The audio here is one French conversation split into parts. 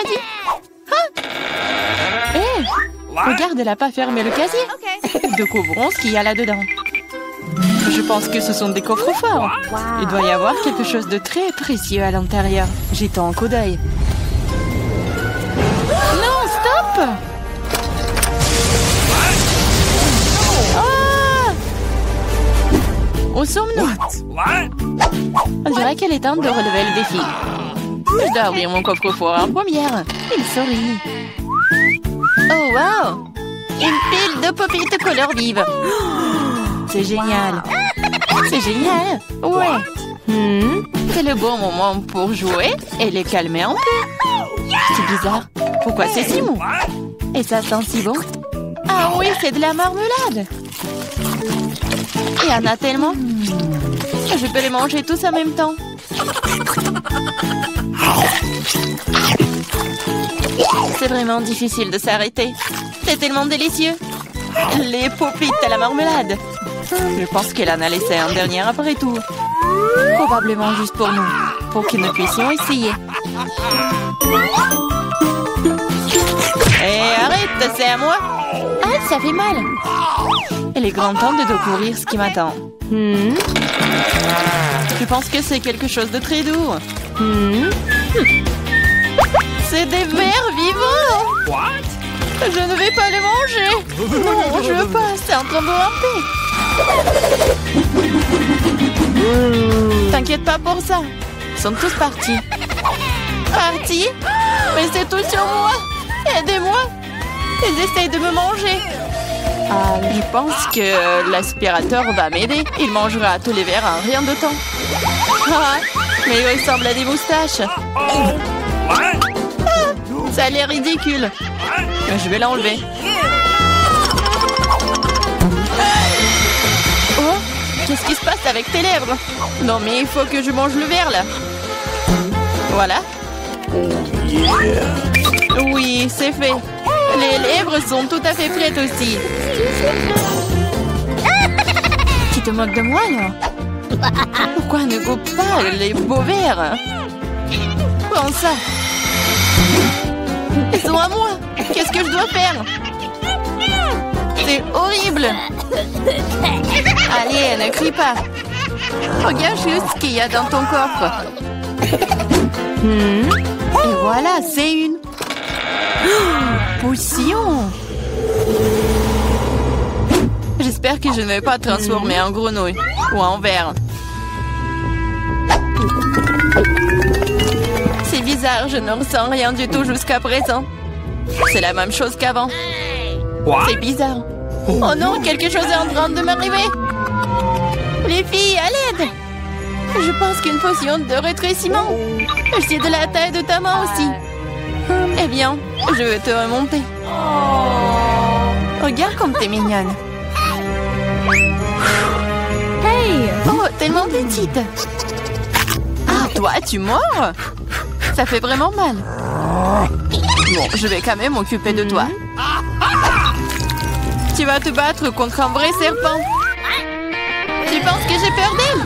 casier. Ah! Hé! Regarde, elle n'a pas fermé le casier. Découvrons ce qu'il y a là-dedans. Je pense que ce sont des coffres forts. Il doit y avoir quelque chose de très précieux à l'intérieur. Jetons un coup d'œil. Non, stop! Ah! Où sommes-nous? On dirait qu'elle est temps de relever le défi. Je dois ouvrir mon coffre-fort en première. Il sourit. Oh, wow! Une pile de pop-it couleur vive. C'est génial. C'est génial. Ouais. C'est le bon moment pour jouer et les calmer un peu. C'est bizarre. Pourquoi c'est si mou? Et ça sent si bon. Ah oui, c'est de la marmelade. Il y en a tellement. Je peux les manger tous en même temps. C'est vraiment difficile de s'arrêter. C'est tellement délicieux. Les pop-it à la marmelade. Je pense qu'elle en a laissé un dernier après tout. Probablement juste pour nous. Pour que nous puissions essayer. Hé, arrête, c'est à moi. Ah, ça fait mal. Il est grand temps de découvrir ce qui m'attend. Je pense que c'est quelque chose de très doux. C'est des vers vivants. Je ne vais pas les manger. Non, je veux pas. C'est en train de ramper. T'inquiète pas pour ça. Ils sont tous partis. Partis? Mais c'est tout sur moi. Aidez-moi. Ils essayent de me manger. Je pense que l'aspirateur va m'aider. Il mangera tous les verres en rien de temps. Ah, mais il ressemble à des moustaches. Ça a l'air ridicule. Je vais l'enlever. Oh, qu'est-ce qui se passe avec tes lèvres? Non, mais il faut que je mange le verre, là. Voilà. Oui, c'est fait. Les lèvres sont tout à fait prêtes aussi. Tu te moques de moi, là? Pourquoi ne goûte pas les beaux verres? Prends ça. Ils sont à moi. Qu'est-ce que je dois faire? C'est horrible. Allez, ne crie pas. Regarde juste ce qu'il y a dans ton coffre. Et voilà, c'est une potion. J'espère que je ne vais pas transformer en grenouille ou en ver. C'est bizarre, je ne ressens rien du tout jusqu'à présent. C'est la même chose qu'avant. C'est bizarre. Oh non, quelque chose est en train de m'arriver. Les filles, à l'aide. Je pense qu'une potion de rétrécissement. C'est de la taille de ta main aussi. Eh bien, je vais te remonter. Regarde comme t'es mignonne. Hey! Oh, tellement petite. Ah, toi, tu mords? Ça fait vraiment mal. Bon, je vais quand même m'occuper de toi. Tu vas te battre contre un vrai serpent. Tu penses que j'ai peur d'elle?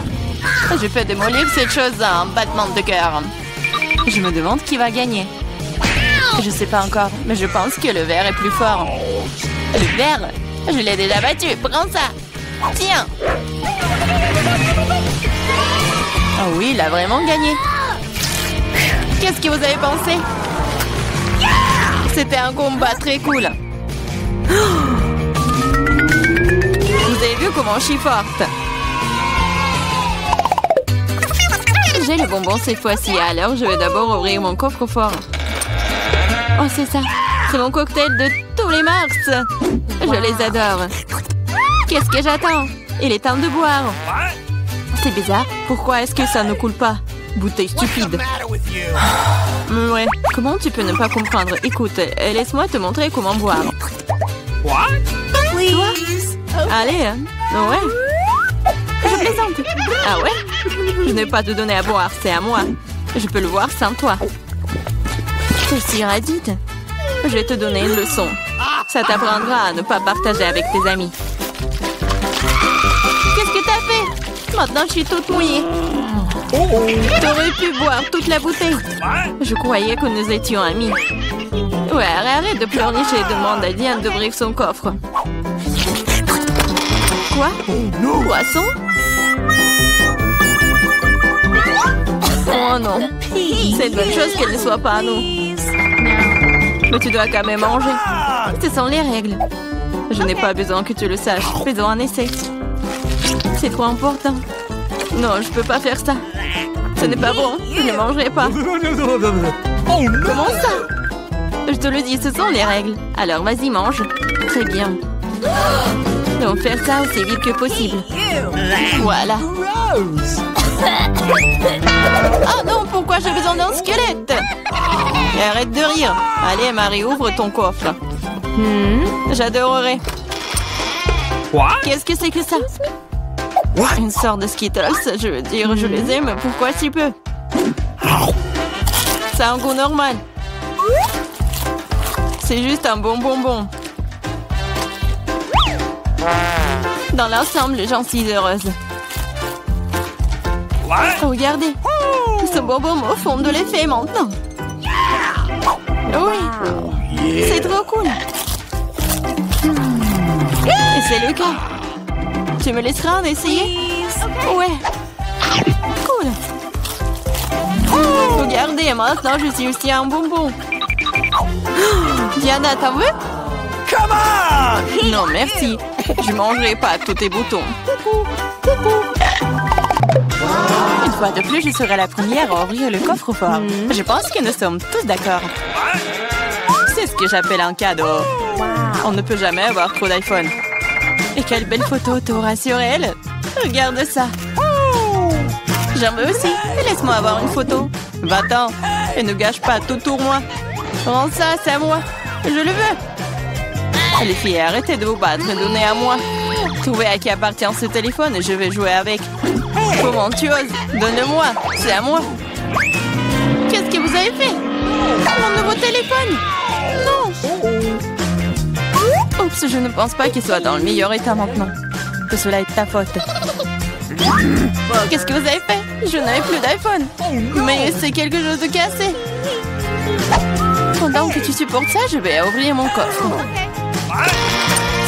Je peux démolir cette chose en battement de cœur. Je me demande qui va gagner. Je sais pas encore, mais je pense que le ver est plus fort. Le ver? Je l'ai déjà battu. Prends ça. Tiens. Ah oui, il a vraiment gagné. Qu'est-ce que vous avez pensé? C'était un combat très cool. Vous avez vu comment je suis forte? J'ai le bonbon cette fois-ci, alors je vais d'abord ouvrir mon coffre-fort. Oh, c'est ça. C'est mon cocktail de tous les mars. Je les adore. Qu'est-ce que j'attends? Il est temps de boire. C'est bizarre. Pourquoi est-ce que ça ne coule pas? Bouteille stupide. Ouais. Comment tu peux ne pas comprendre? Écoute, laisse-moi te montrer comment boire. Toi? Allez, hein? Ouais. Je plaisante. Ah ouais? Je n'ai pas te donner à boire, c'est à moi. Je peux le voir sans toi. C'est si radite. Je vais te donner une leçon. Ça t'apprendra à ne pas partager avec tes amis. Qu'est-ce que t'as fait? Maintenant, je suis toute mouillée. T'aurais pu boire toute la bouteille. Je croyais que nous étions amis. Ouais, arrête de pleurnicher et demande à Diane d'ouvrir son coffre. Quoi? Poisson? Oh non. C'est une bonne chose qu'elle ne soit pas à nous. Mais tu dois quand même manger. Ce sont les règles. Je n'ai pas besoin que tu le saches. Faisons un essai. C'est trop important. Non, je peux pas faire ça. Ce n'est pas bon. Je ne mangerai pas. Comment ça? Je te le dis, ce sont les règles. Alors vas-y, mange. Très bien. Donc faire ça aussi vite que possible. Voilà. Oh non, pourquoi j'ai besoin d'un squelette? Et arrête de rire. Allez, Marie, ouvre ton coffre. J'adorerais. Qu'est-ce que c'est que ça? Une sorte de Skittles, je veux dire, je les aime. Pourquoi si peu? Ça a un goût normal. C'est juste un bon bonbon. Dans l'ensemble, j'en suis heureuse. Regardez. Ce bonbon me fond de l'effet maintenant. Oui. C'est trop cool. Et c'est le cas. Tu me laisseras en essayer? Ouais. Cool. Regardez, maintenant je suis aussi un bonbon. Diana, t'en veux? Non, merci. Je mangerai pas tous tes boutons. Une fois de plus, je serai la première à ouvrir le coffre-fort. Je pense que nous sommes tous d'accord. C'est ce que j'appelle un cadeau. On ne peut jamais avoir trop d'iPhone. Et quelle belle photo t'auras sur elle. Regarde ça. J'en veux aussi. Laisse-moi avoir une photo. Va-t'en. Et ne gâche pas tout pour moi. Rends ça, c'est à moi. Je le veux. Les filles, arrêtez de vous battre. Donnez à moi. Trouvez à qui appartient ce téléphone et je vais jouer avec. Comment tu oses? Donne-le-moi. C'est à moi. Qu'est-ce que vous avez fait? Mon nouveau téléphone? Non. Oups, je ne pense pas qu'il soit dans le meilleur état maintenant. Que cela est ta faute. Qu'est-ce que vous avez fait? Je n'avais plus d'iPhone. Mais c'est quelque chose de cassé. Pendant que tu supportes ça, je vais ouvrir mon coffre.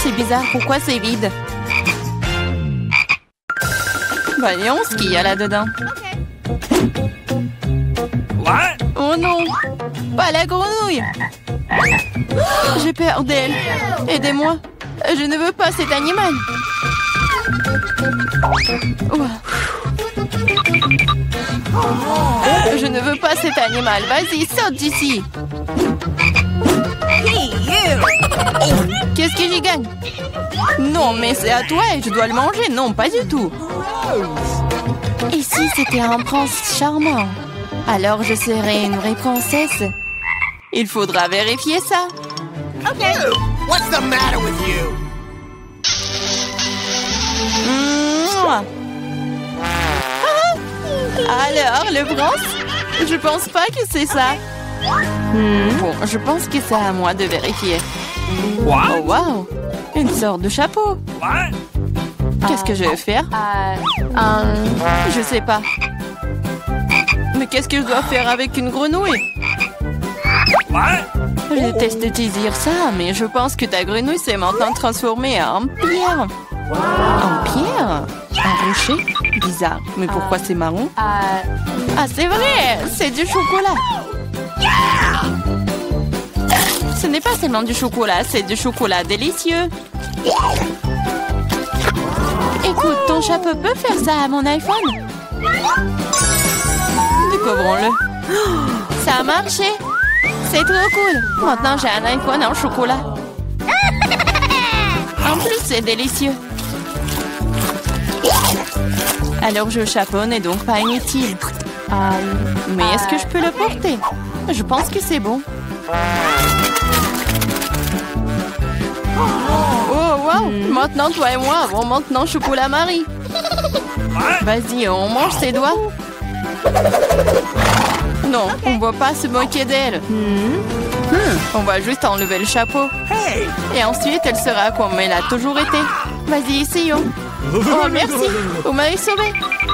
C'est bizarre, pourquoi c'est vide? Voyons ce qu'il y a là-dedans. Oh non! Pas la grenouille! J'ai peur d'elle. Aidez-moi. Je ne veux pas cet animal. Je ne veux pas cet animal. Vas-y, saute d'ici. Qu'est-ce que j'y gagne? Non, mais c'est à toi et je dois le manger. Non, pas du tout. Et si c'était un prince charmant? Alors je serais une vraie princesse. Il faudra vérifier ça. Okay. What's the matter with you? Alors, le prince? Je pense pas que c'est ça. Bon, je pense que c'est à moi de vérifier. Oh, wow! Une sorte de chapeau. Qu'est-ce que je vais faire? Je sais pas. Mais qu'est-ce que je dois faire avec une grenouille? Je déteste te dire ça, mais je pense que ta grenouille s'est maintenant transformée en pierre. En pierre? Un rocher? Bizarre. Mais pourquoi c'est marron? Ah, c'est vrai! C'est du chocolat! Ce n'est pas seulement du chocolat, c'est du chocolat délicieux. Écoute, ton chapeau peut faire ça à mon iPhone? Découvrons-le. Ça a marché! C'est trop cool! Maintenant, j'ai un iPhone en chocolat. En plus, c'est délicieux. Alors, je chapeau n'est donc pas inutile. Mais est-ce que je peux le porter? Je pense que c'est bon. Oh, wow! Maintenant, toi et moi avons maintenant chocolat Marie. Vas-y, on mange ses doigts. Non, on ne va pas se moquer d'elle. On va juste enlever le chapeau. Et ensuite, elle sera comme elle a toujours été. Vas-y, essayons. Oh, merci. Vous m'avez sauvé.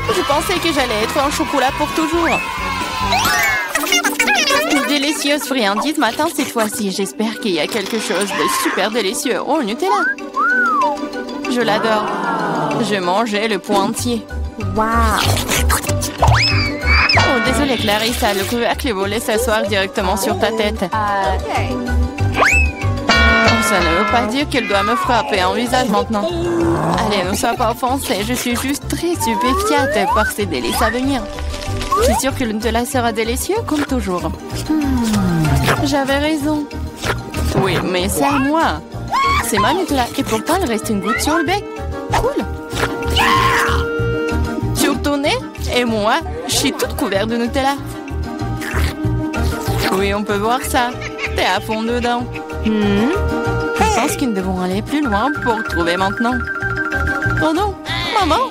Je pensais que j'allais être en chocolat pour toujours. Une délicieuse friandise matin cette fois-ci. J'espère qu'il y a quelque chose de super délicieux. Oh, Nutella. Je l'adore. Je mangeais le pot entier. Wow. Oh, désolée Clarissa, le couvercle est volé s'asseoir directement sur ta tête. Oh, ça ne veut pas dire qu'elle doit me frapper en visage maintenant. Allez, ne sois pas offensée, je suis juste très stupéfiante par ces délices à venir. Je suis sûre que le Nutella sera délicieux comme toujours. J'avais raison. Oui, mais c'est à moi. C'est ma Nutella et pourtant il reste une goutte sur le bec. Cool. Sur ton nez et moi, je suis toute couverte de Nutella. Oui, on peut voir ça. T'es à fond dedans. Je pense que nous devons aller plus loin pour trouver maintenant. Oh non, maman,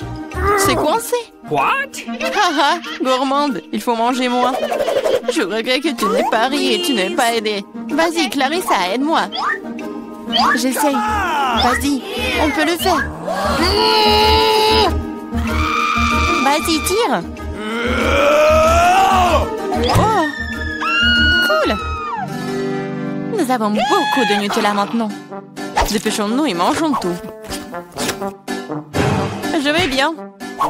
c'est coincé. What? Haha, gourmande, il faut manger moins. Je regrette que tu n'aies pas ri et tu n'aies pas aidé. Vas-y, Clarissa, aide-moi. J'essaye. Vas-y, on peut le faire. Vas-y, tire. Oh, cool. Nous avons beaucoup de Nutella maintenant. Dépêchons-nous et mangeons tout. Je vais bien.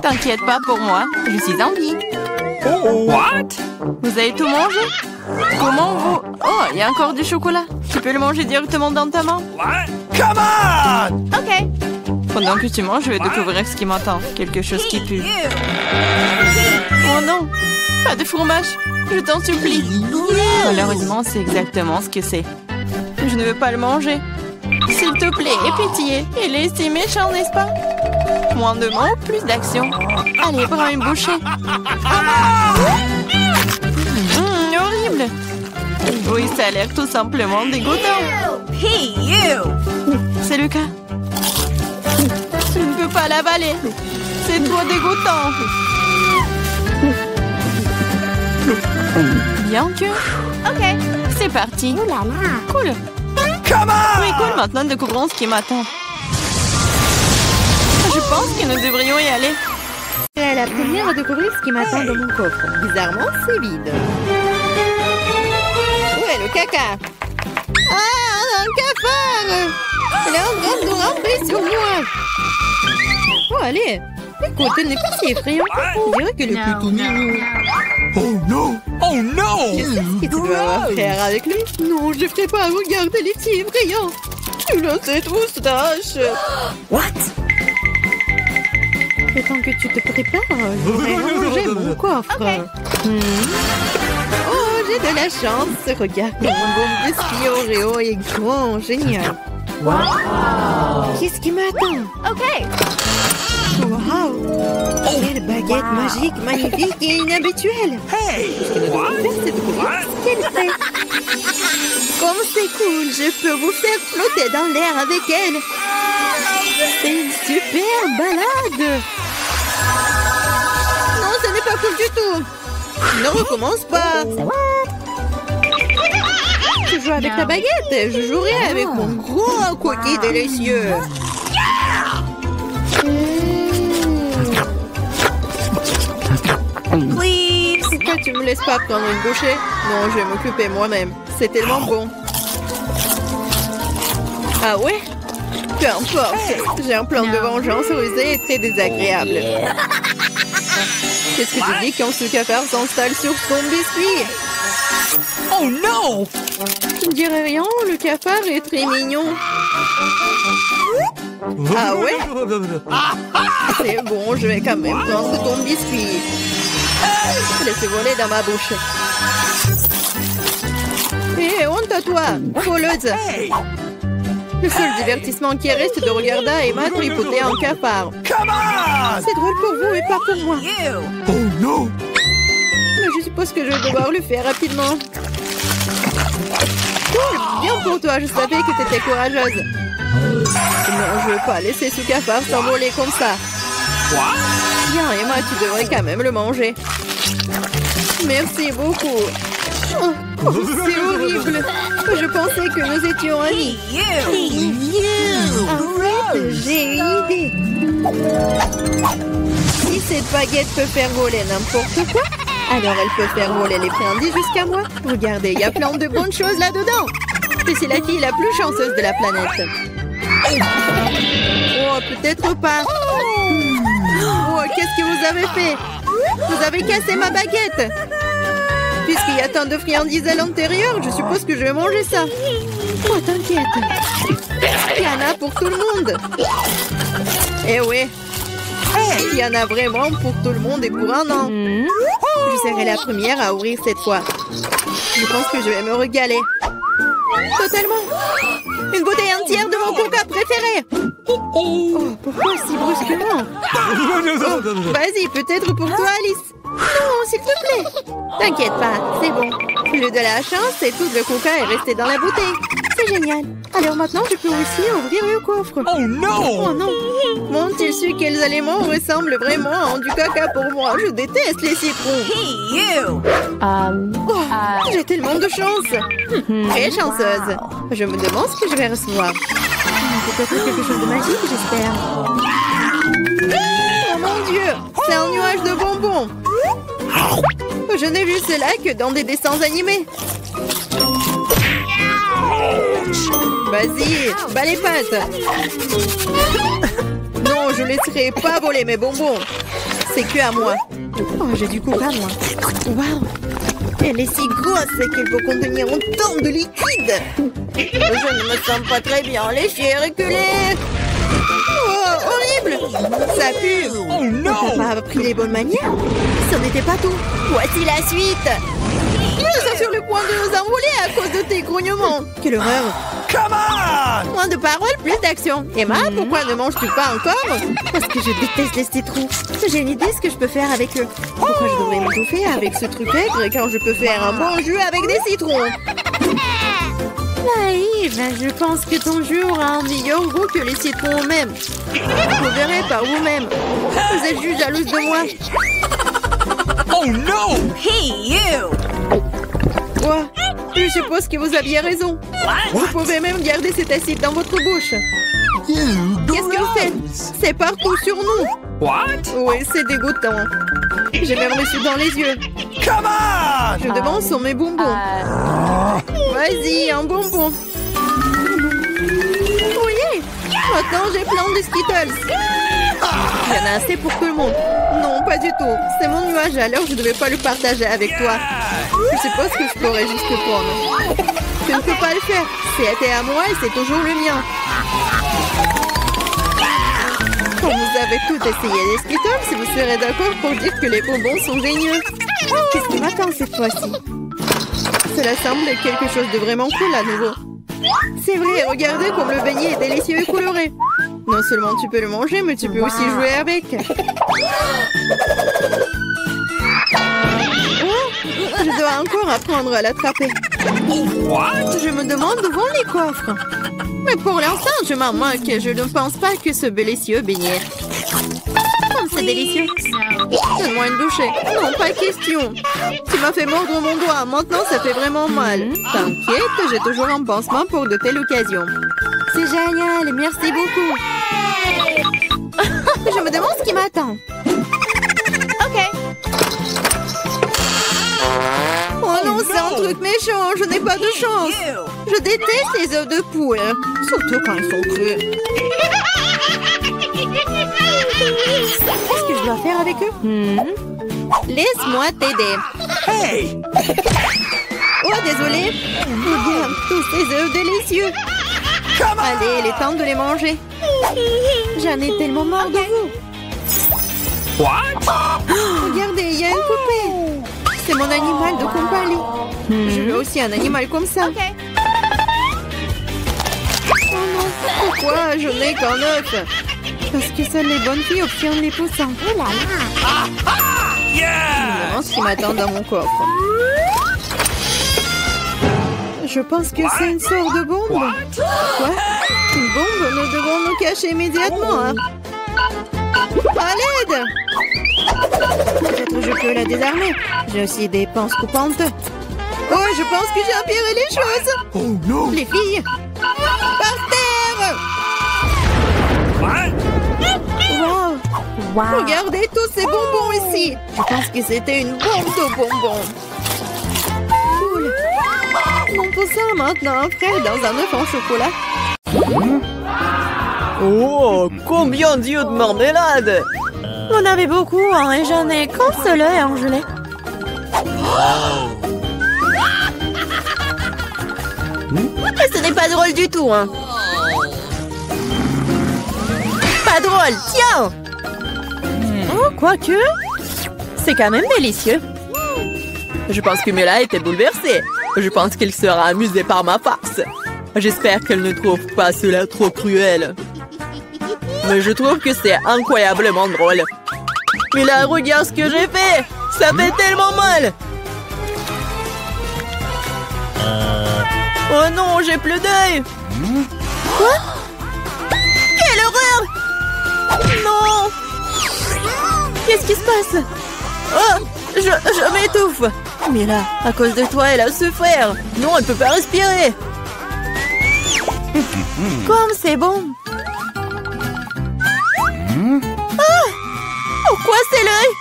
T'inquiète pas pour moi, je suis en vie. What? Vous avez tout mangé? Comment vous... Oh, il y a encore du chocolat. Tu peux le manger directement dans ta main? What? Come on! Ok. Pendant que tu manges, je vais découvrir ce qui m'attend. Quelque chose qui pue. Oh non, pas de fromage. Je t'en supplie. Malheureusement, c'est exactement ce que c'est. Je ne veux pas le manger. S'il te plaît, aie pitié. Il est si méchant, n'est-ce pas? Moins de mots, plus d'action. Allez, prends une bouchée. Horrible. Oui, ça a l'air tout simplement dégoûtant. Hey, you! C'est le cas. Je ne peux pas l'avaler. C'est trop dégoûtant. Bien que... Ok, c'est parti. Oh là là! Cool. Come on! Oui, cool. Maintenant, découvrons ce qui m'attend. Je pense que nous devrions y aller. C'est la première à découvrir ce qui m'attend dans mon coffre. Bizarrement, c'est vide. Où est le caca? Ah, un cafard! Elle est en train de rentrer sur moi. Oh, allez. Écoute, elle n'est pas si effrayante. On dirait qu'elle est plutôt mignonne. Oh no! Oh no! Qu'est-ce que tu dois faire avec lui? Non, je ne ferai pas. Regarde, elle est si effrayante. Tu as cette moustache. What? Le temps que tu te prépares, je vais ranger mon coffre. Oh, j'ai de la chance. Regarde, mon bon biscuit Oreo est grand. Génial. Qu'est-ce qui m'attend? Ok. Wow! Quelle baguette magique, magnifique et inhabituelle! Hey! C'est de voir ce qu'elle fait! Comme c'est cool, je peux vous faire flotter dans l'air avec elle! C'est une super balade! Non, ce n'est pas cool du tout! Ne recommence pas! Tu joues avec ta baguette, je jouerai avec mon gros cookie délicieux! Please. Pourquoi tu me laisses pas prendre une bouchée? Non, je vais m'occuper moi-même. C'est tellement bon. Ah ouais? Peu importe. J'ai un plan de vengeance rusé et très désagréable. Qu'est-ce que tu dis quand ce cafard s'installe sur ton biscuit? Oh no! Je ne dirais rien, le cafard est très mignon. Ah ouais? C'est bon, je vais quand même prendre ton biscuit. Laissez voler dans ma bouche. Hé, honte à toi, voleuse. Le seul divertissement qui reste de regarder Emma tripoter un cafard. Come on! C'est drôle pour vous et pas pour moi. Oh no! Mais je suppose que je vais devoir le faire rapidement. Cool, bien pour toi, je savais que tu étais courageuse. Non, je veux pas laisser ce cafard s'envoler comme ça. Bien, Emma, tu devrais quand même le manger. Merci beaucoup. Oh, c'est horrible. Je pensais que nous étions amis. En fait, j'ai une idée. Si cette baguette peut faire voler n'importe quoi, alors elle peut faire voler les friandises jusqu'à moi. Regardez, il y a plein de bonnes choses là-dedans. Je suis la fille la plus chanceuse de la planète. Oh, peut-être pas. Oh, qu'est-ce que vous avez fait? Vous avez cassé ma baguette. Puisqu'il y a tant de friandises à l'intérieur, je suppose que je vais manger ça. Oh, t'inquiète. Il y en a pour tout le monde. Eh oui. Il y en a vraiment pour tout le monde et pour un an. Je serai la première à ouvrir cette fois. Je pense que je vais me régaler. Totalement. Une bouteille entière de mon coca préféré. Oh, pourquoi si brusquement? Oh, vas-y, peut-être pour toi, Alice. Non, s'il te plaît. T'inquiète pas, c'est bon. J'ai eu de la chance et tout le coca est resté dans la bouteille. C'est génial. Alors maintenant, je peux aussi ouvrir le coffre. Oh non! Oh non! M'ont-ils su quels aliments ressemblent vraiment à du caca pour moi? Je déteste les citrons. Oh, j'ai tellement de chance. Très chanceuse. Je me demande ce que je vais recevoir. Peut-être quelque chose de magique, j'espère. Oh mon Dieu! C'est un nuage de bonbons. Je n'ai vu cela que dans des dessins animés. Vas-y, bats les pattes. Non, je laisserai pas voler mes bonbons. C'est que à moi. Oh, j'ai du coca, moi. Waouh! Elle est si grosse qu'elle peut contenir autant de liquide. Je ne me sens pas très bien. Les chiens reculés. Oh, horrible! Ça pue. Oh non! T'as pas appris les bonnes manières? Ce n'était pas tout. Voici la suite. Nous sommes sur le point de nous envoler à cause de tes grognements. Quelle horreur! Come on! Moins de paroles, plus d'action. Emma, pourquoi ne manges-tu pas encore? Parce que je déteste les citrons. J'ai une idée ce que je peux faire avec eux. Pourquoi je devrais m'étouffer avec ce truc aigre quand je peux faire un bon jus avec des citrons? Naïve, je pense que ton jus aura un meilleur goût que les citrons eux-mêmes. Vous verrez par vous-même. Vous êtes juste jalouse de moi. Oh non! Hey, you! Quoi? Je suppose que vous aviez raison. Vous pouvez même garder cet acide dans votre bouche. Qu'est-ce que vous faites? C'est partout sur nous. What? Oui, c'est dégoûtant. J'ai même reçu dans les yeux. Come on! Je demande sur mes bonbons. Vas-y, un bonbon. Oui, maintenant j'ai plein de Skittles. Il y en a assez pour tout le monde. Non, pas du tout. C'est mon nuage, alors je ne devais pas le partager avec toi. Je suppose que je pourrais juste le prendre. Je ne peux pas le faire. C'était à moi et c'est toujours le mien. Quand vous avez tout essayé des Skittles, vous serez d'accord pour dire que les bonbons sont géniaux. Qu'est-ce qui m'attend cette fois-ci? Cela semble quelque chose de vraiment cool à nouveau. C'est vrai, regardez comme le beignet est délicieux et coloré. Non seulement tu peux le manger, mais tu peux aussi jouer avec. Oh, je dois encore apprendre à l'attraper. Je me demande où vont les coffres. Mais pour l'instant, je m'en moque. Je ne pense pas que ce délicieux beignet. Oh, c'est délicieux. Donne-moi une bouchée. Non, pas question. Tu m'as fait mordre mon doigt. Maintenant, ça fait vraiment mal. T'inquiète, j'ai toujours un pansement pour de telles occasions. C'est génial. Merci beaucoup. Je me demande ce qui m'attend. OK. Oh non, c'est un truc méchant. Je n'ai pas de chance. Je déteste les œufs de poule. Surtout quand ils sont crus. Qu'est-ce que je dois faire avec eux? Laisse-moi t'aider. Hey! Oh, désolé. Regarde tous ces œufs délicieux. Allez, il est temps de les manger. J'en ai tellement marre de vous. What? Regardez, il y a une poupée. C'est mon animal de compagnie. Je veux aussi un animal comme ça. Oh non, pourquoi je n'ai qu'un œuf? Parce que seules les bonnes filles obtiennent les poussins. Oh là là. Yeah! Je me demande ce qui m'attend dans mon coffre. Je pense que c'est une sorte de bombe. Quoi? Une bombe? Nous devons nous cacher immédiatement. Hein? À l'aide! Peut-être je peux la désarmer. J'ai aussi des pinces coupantes. Oh, je pense que j'ai empiré les choses. Oh no! Les filles, par terre. Wow. Regardez tous ces bonbons ici. Je pense que c'était une bombe de bonbons. Cool. On peut ça maintenant, frère, dans un œuf en chocolat. Oh, combien d'yeux de marmelade! Vous en avez beaucoup, hein, et j'en ai qu'un seul œuf en gelée. Et ce n'est pas drôle du tout, hein. Pas drôle, tiens! Oh, quoique, c'est quand même délicieux. Je pense que Mila était bouleversée. Je pense qu'elle sera amusée par ma farce. J'espère qu'elle ne trouve pas cela trop cruel. Mais je trouve que c'est incroyablement drôle. Mila, regarde ce que j'ai fait! Ça fait tellement mal! Oh non, j'ai plus d'œil! Quoi? Quelle horreur! Non! Qu'est-ce qui se passe? Oh! Je m'étouffe! Mila, à cause de toi, elle a souffert! Non, elle ne peut pas respirer! Comme c'est bon! Ah! Pourquoi c'est l'œil?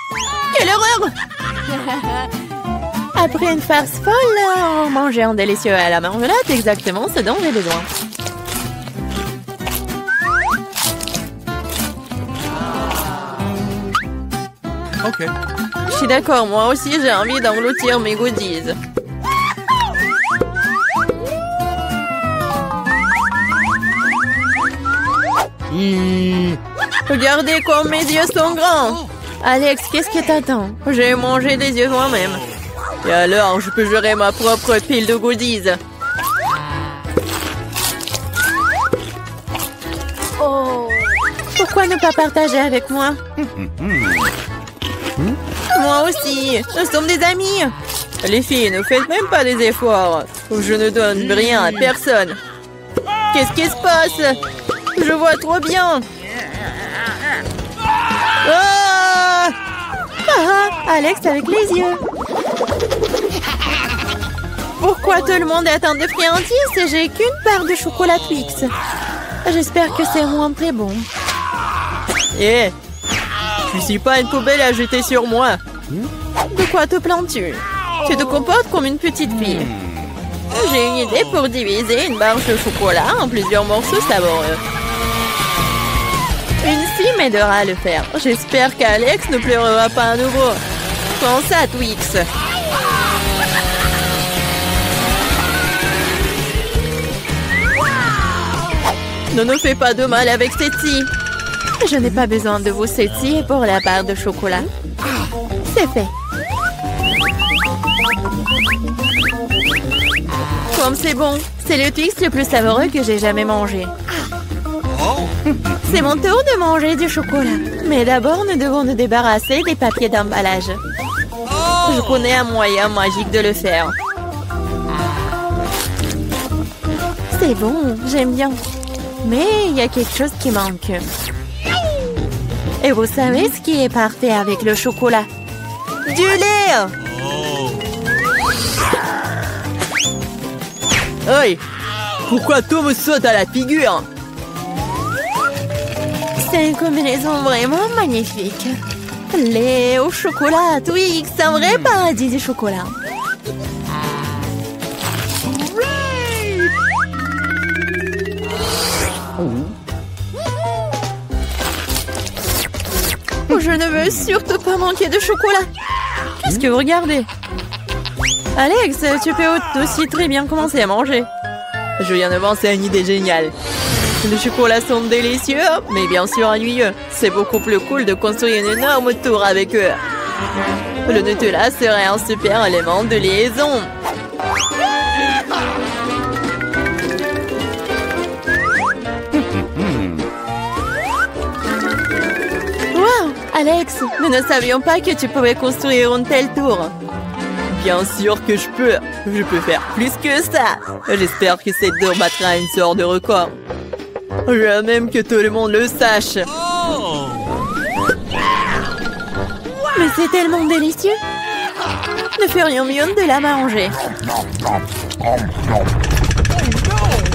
Quelle horreur! Après une farce folle, manger un délicieux à la marmelade, exactement ce dont j'ai besoin. Ok. Je suis d'accord, moi aussi j'ai envie d'engloutir mes goodies. Regardez comme mes yeux sont grands. Alex, qu'est-ce que t'attends? J'ai mangé des yeux moi-même. Et alors, je peux gérer ma propre pile de goodies. Oh. Pourquoi ne pas partager avec moi? Moi aussi, nous sommes des amis. Les filles, ne faites même pas des efforts. Je ne donne rien à personne. Qu'est-ce qui se passe? Je vois trop bien. Ah! Ah, Alex avec les yeux. Pourquoi tout le monde est atteint de friandises et j'ai qu'une part de chocolat Twix? J'espère que c'est moins très bon. Eh, je suis pas une poubelle à jeter sur moi. De quoi te plains-tu? Tu te comportes comme une petite fille. J'ai une idée pour diviser une barre de chocolat en plusieurs morceaux savoureux. Une fille m'aidera à le faire. J'espère qu'Alex ne pleurera pas à nouveau. Prends ça, Twix. Ne nous fais pas de mal avec cette scie. Je n'ai pas besoin de vous ceci pour la barre de chocolat. C'est fait. Comme c'est bon. C'est le Twix le plus savoureux que j'ai jamais mangé. C'est mon tour de manger du chocolat. Mais d'abord, nous devons nous débarrasser des papiers d'emballage. Je connais un moyen magique de le faire. C'est bon, j'aime bien. Mais il y a quelque chose qui manque. Et vous savez ce qui est parfait avec le chocolat? Du lait! Oi! Pourquoi tout me saute à la figure? C'est une combinaison vraiment magnifique. Lait au chocolat, Twix, un vrai paradis du chocolat. Je ne veux surtout pas manquer de chocolat. Qu'est-ce que vous regardez? Alex, tu peux aussi très bien commencer à manger. Je viens de penser à une idée géniale. Les chocolats sont délicieux, mais bien sûr ennuyeux. C'est beaucoup plus cool de construire une énorme tour avec eux. Le Nutella serait un super élément de liaison. Wow, Alex, nous ne savions pas que tu pouvais construire une telle tour. Bien sûr que je peux. Je peux faire plus que ça. J'espère que cette tour battra une sorte de record. Je veux même que tout le monde le sache. Mais c'est tellement délicieux. Nous ferions mieux de la manger.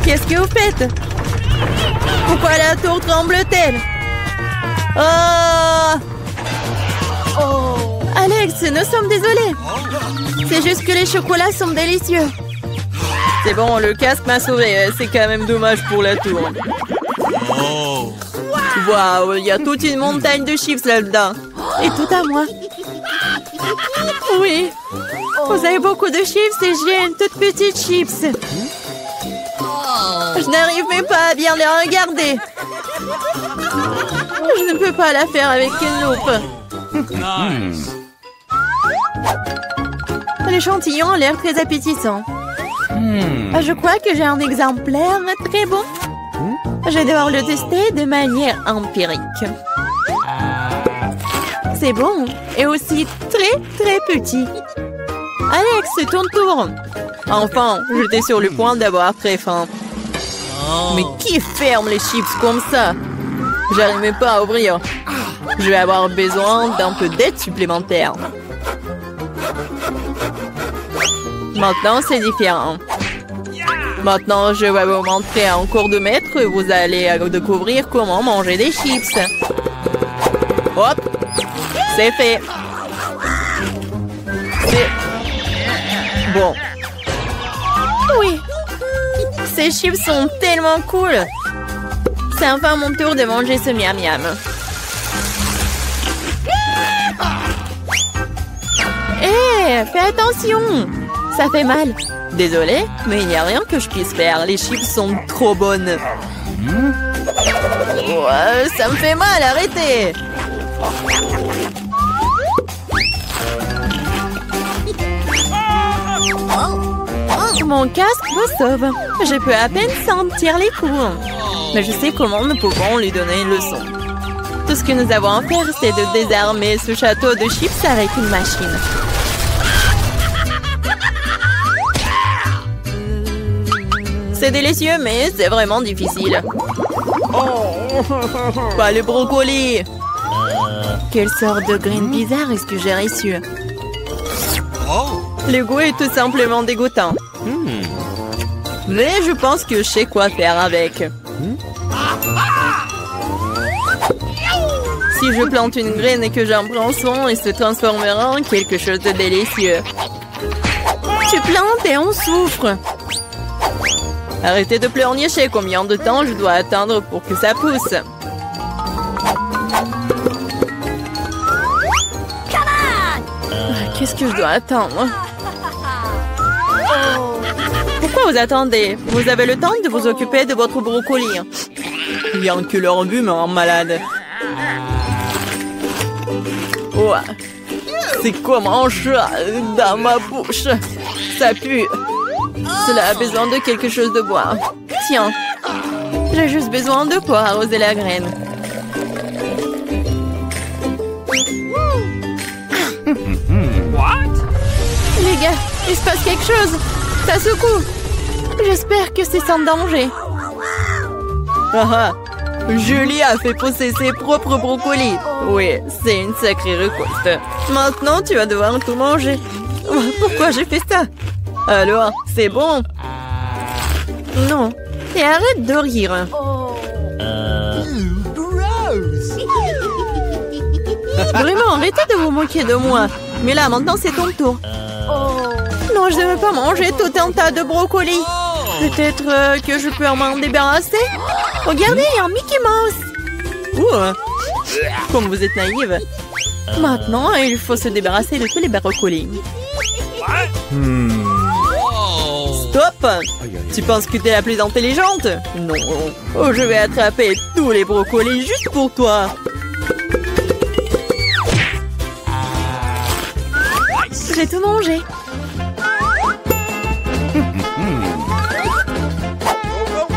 Qu'est-ce que vous faites? Pourquoi la tour tremble-t-elle? Oh! Alex, nous sommes désolés. C'est juste que les chocolats sont délicieux. C'est bon, le casque m'a sauvé. C'est quand même dommage pour la tour. Waouh, il y a toute une montagne de chips là-dedans. Et tout à moi. Oui. Vous avez beaucoup de chips et j'ai une toute petite chips. Je n'arrive même pas à bien les regarder. Je ne peux pas la faire avec une loupe. L'échantillon a l'air très appétissant. Je crois que j'ai un exemplaire très bon. Je vais devoir le tester de manière empirique. C'est bon et aussi très très petit. Alex, c'est ton tour. Enfin, j'étais sur le point d'avoir très faim. Mais qui ferme les chips comme ça? J'arrive même pas à ouvrir. Je vais avoir besoin d'un peu d'aide supplémentaire. Maintenant, c'est différent. Maintenant, je vais vous montrer en cours de maître. Vous allez découvrir comment manger des chips. Hop! C'est fait. C'est bon. Oui. Ces chips sont tellement cool. C'est enfin mon tour de manger ce miam miam. Hé, fais attention. Ça fait mal. Désolée, mais il n'y a rien que je puisse faire. Les chips sont trop bonnes. Ouais, ça me fait mal, arrêtez. Mon casque me sauve. Je peux à peine sentir les coups. Mais je sais comment nous pouvons lui donner une leçon. Tout ce que nous avons à faire, c'est de désarmer ce château de chips avec une machine. C'est délicieux, mais c'est vraiment difficile. Pas le brocoli. Quelle sorte de graine bizarre est-ce que j'ai reçu? Le goût est tout simplement dégoûtant. Mais je pense que je sais quoi faire avec. Si je plante une graine et que j'en prends soin, elle se transformera en quelque chose de délicieux. Tu plantes et on souffre. Arrêtez de pleurnicher. Combien de temps je dois attendre pour que ça pousse? Qu'est-ce que je dois attendre? Pourquoi vous attendez? Vous avez le temps de vous occuper de votre brocoli. Bien que leur vue me rend malade. Ouais. C'est comme un chat dans ma bouche. Ça pue. Cela a besoin de quelque chose de boire. Tiens. J'ai juste besoin de pour arroser la graine. Les gars, il se passe quelque chose. Ça secoue. J'espère que c'est sans danger. Ah, Julie a fait pousser ses propres brocolis. Oui, c'est une sacrée récolte. Maintenant, tu vas devoir tout manger. Pourquoi j'ai fait ça? Alors, c'est bon? Non. Et arrête de rire. Vraiment, arrêtez de vous moquer de moi. Mais là, maintenant, c'est ton tour. Non, je ne veux pas manger tout un tas de brocolis. Peut-être que je peux m'en débarrasser? Regardez, il y a un Mickey Mouse. Comme vous êtes naïve. Maintenant, il faut se débarrasser de tous les brocolis. Stop! Tu penses que tu es la plus intelligente? Non. Oh, je vais attraper tous les brocolis juste pour toi. J'ai tout mangé.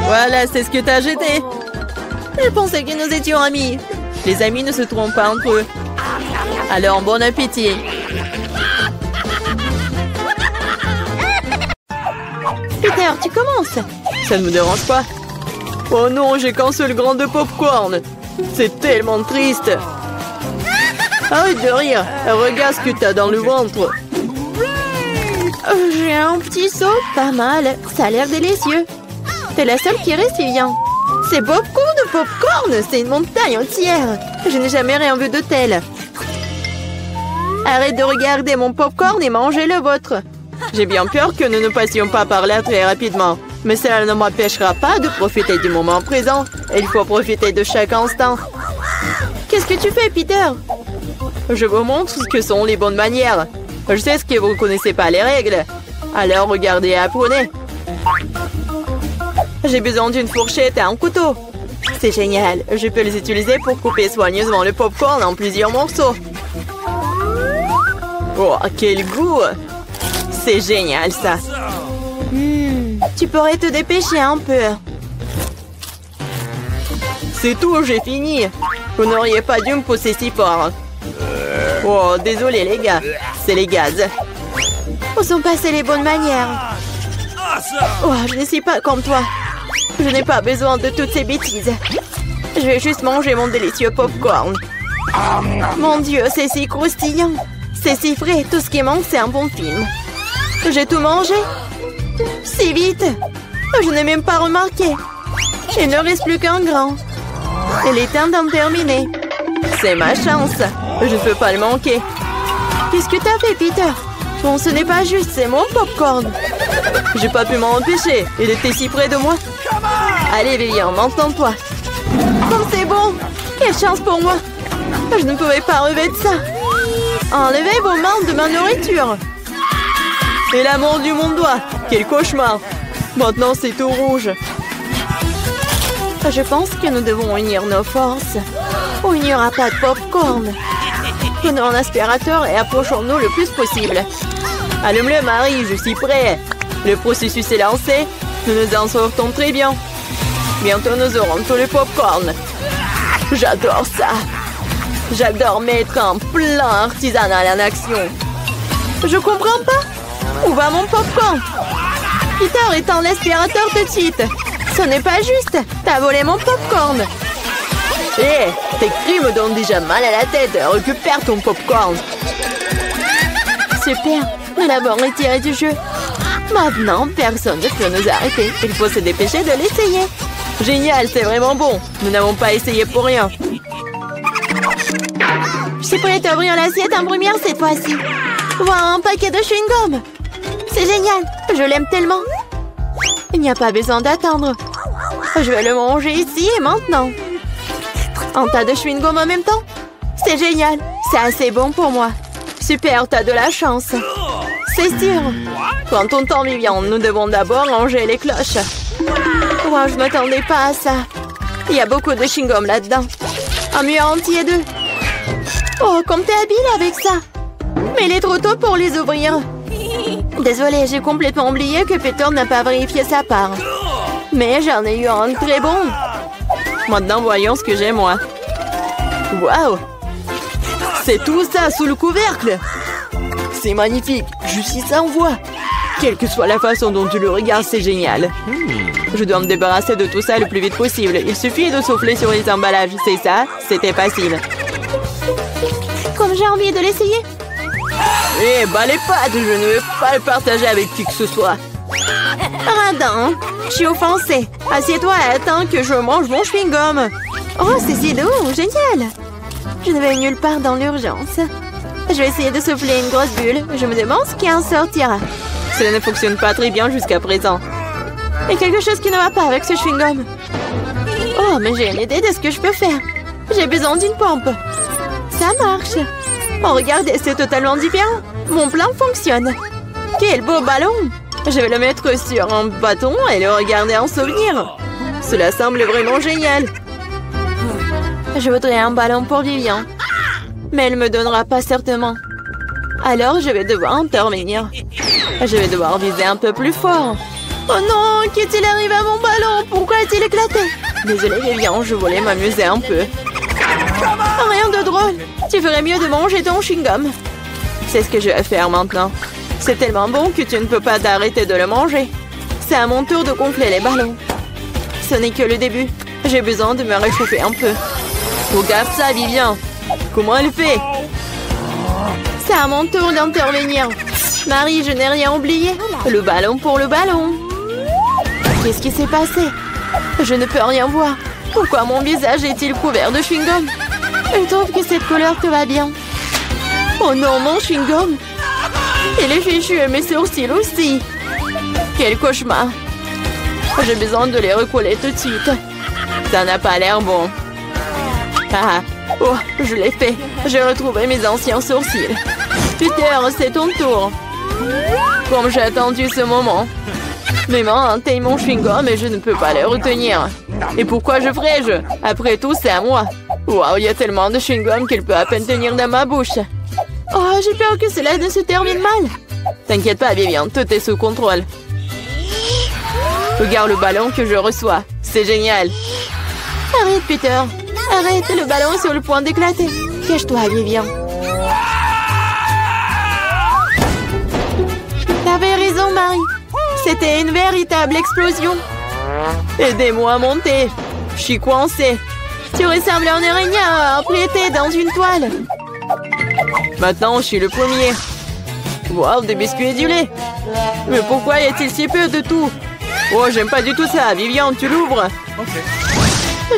Voilà, c'est ce que t'as jeté. Je pensais que nous étions amis. Les amis ne se trompent pas entre eux. Alors, bon appétit. Peter, tu commences. Ça ne me dérange pas. Oh non, j'ai qu'un seul grain de popcorn. C'est tellement triste. Arrête de rire. Regarde ce que t'as dans le ventre. J'ai un petit saut, pas mal. Ça a l'air délicieux. T'es la seule qui reste, Vivian. C'est popcorn de popcorn, c'est une montagne entière. Je n'ai jamais rien vu de tel. Arrête de regarder mon popcorn et mangez le vôtre. J'ai bien peur que nous ne passions pas par là très rapidement. Mais cela ne m'empêchera pas de profiter du moment présent. Il faut profiter de chaque instant. Qu'est-ce que tu fais, Peter? Je vous montre ce que sont les bonnes manières. Je sais que vous ne connaissez pas les règles. Alors regardez et apprenez. J'ai besoin d'une fourchette et un couteau. C'est génial. Je peux les utiliser pour couper soigneusement le popcorn en plusieurs morceaux. Oh, quel goût! C'est génial, ça. Tu pourrais te dépêcher un peu. C'est tout, j'ai fini. Vous n'auriez pas dû me pousser si fort. Oh, désolé les gars. C'est les gaz. Où sont passées les bonnes manières? Oh, je ne suis pas comme toi. Je n'ai pas besoin de toutes ces bêtises. Je vais juste manger mon délicieux popcorn. Mon Dieu, c'est si croustillant. C'est si frais. Tout ce qui manque, c'est un bon film. J'ai tout mangé. Si vite. Je n'ai même pas remarqué. Il ne reste plus qu'un grain. Il est temps d'en terminer. C'est ma chance. Je ne peux pas le manquer. Qu'est-ce que t'as fait, Peter? Bon, ce n'est pas juste, c'est mon popcorn. J'ai pas pu m'en empêcher. Il était si près de moi. Allez, Vivian, m'entends-toi. Comme c'est bon. Quelle chance pour moi. Je ne pouvais pas relever de ça. Enlevez vos mains de ma nourriture. Et la mordu mon doigt. Quel cauchemar. Maintenant, c'est tout rouge. Je pense que nous devons unir nos forces. Ou il n'y aura pas de popcorn. Prenons un aspirateur et approchons-nous le plus possible. Allume-le, Marie, je suis prêt. Le processus est lancé. Nous nous en sortons très bien. Bientôt, nous aurons tout le popcorn. J'adore ça. J'adore mettre un plan artisanal en action. Je comprends pas. Où va mon popcorn? Peter, éteins l'aspirateur tout de suite. Ce n'est pas juste. T'as volé mon popcorn. Hé, tes cris me donnent déjà mal à la tête. Récupère ton popcorn. Super. Nous l'avons retiré du jeu. Maintenant, personne ne peut nous arrêter. Il faut se dépêcher de l'essayer. Génial, c'est vraiment bon. Nous n'avons pas essayé pour rien. Je suis prête à ouvrir l'assiette en première cette fois-ci. Voilà un paquet de chewing-gum. C'est génial. Je l'aime tellement. Il n'y a pas besoin d'attendre. Je vais le manger ici et maintenant. Un tas de chewing-gum en même temps? C'est génial. C'est assez bon pour moi. Super, t'as de la chance. C'est sûr. Quand on t'en Vivian, nous devons d'abord ranger les cloches. Wow, je ne m'attendais pas à ça. Il y a beaucoup de chewing-gum là-dedans. Un mur entier d'eux. Oh, comme t'es habile avec ça. Mais il est trop tôt pour les ouvrir. Désolée, j'ai complètement oublié que Peter n'a pas vérifié sa part. Mais j'en ai eu un très bon. Maintenant, voyons ce que j'ai, moi. Waouh! C'est tout ça sous le couvercle. C'est magnifique. Je suis sans voix. Quelle que soit la façon dont tu le regardes, c'est génial. Je dois me débarrasser de tout ça le plus vite possible. Il suffit de souffler sur les emballages. C'est ça, c'était facile. Comme j'ai envie de l'essayer. Eh, bah les pâtes, je ne veux pas le partager avec qui que ce soit. Radin, je suis offensée. Assieds-toi et attends que je mange mon chewing-gum. Oh, c'est si doux, génial. Je ne vais nulle part dans l'urgence. Je vais essayer de souffler une grosse bulle. Je me demande ce qui en sortira. Cela ne fonctionne pas très bien jusqu'à présent. Il y a quelque chose qui ne va pas avec ce chewing-gum. Oh, mais j'ai une idée de ce que je peux faire. J'ai besoin d'une pompe. Ça marche. Oh, regardez, c'est totalement différent. Mon plan fonctionne. Quel beau ballon. Je vais le mettre sur un bâton et le regarder en souvenir. Cela semble vraiment génial. Je voudrais un ballon pour Vivian. Mais elle ne me donnera pas certainement. Alors, je vais devoir intervenir. Je vais devoir viser un peu plus fort. Oh non, qu'est-il arrivé à mon ballon? Pourquoi a-t-il éclaté? Désolée, Vivian, je voulais m'amuser un peu. Rien de drôle. Tu ferais mieux de manger ton chewing-gum. C'est ce que je vais faire maintenant. C'est tellement bon que tu ne peux pas t'arrêter de le manger. C'est à mon tour de gonfler les ballons. Ce n'est que le début. J'ai besoin de me réchauffer un peu. Regarde ça, Vivian. Comment elle fait? C'est à mon tour d'intervenir. Marie, je n'ai rien oublié. Le ballon pour le ballon. Qu'est-ce qui s'est passé? Je ne peux rien voir. Pourquoi mon visage est-il couvert de chewing-gum? Je trouve que cette couleur te va bien. Oh non, mon chewing-gum! Il est fichu et mes sourcils aussi. Quel cauchemar. J'ai besoin de les recoller tout de suite. Ça n'a pas l'air bon. Ah, oh, je l'ai fait. J'ai retrouvé mes anciens sourcils. Peter, c'est ton tour. Comme j'ai attendu ce moment. Mes mains atteignent mon chewing-gum et je ne peux pas les retenir. Et pourquoi je ferais-je? Après tout, c'est à moi. Waouh, il y a tellement de chewing-gum qu'il peut à peine tenir dans ma bouche. Oh, j'ai peur que cela ne se termine mal. T'inquiète pas, Vivian, tout est sous contrôle. Regarde le ballon que je reçois. C'est génial. Arrête, Peter. Arrête, le ballon est sur le point d'éclater. Cache-toi, Vivian. T'avais raison, Marie. C'était une véritable explosion. Aidez-moi à monter. Je suis coincée. Tu ressembles à un araignée empiété dans une toile. Maintenant, je suis le premier. Wow, des biscuits et du lait. Mais pourquoi y a-t-il si peu de tout? Oh, j'aime pas du tout ça. Vivian, tu l'ouvres?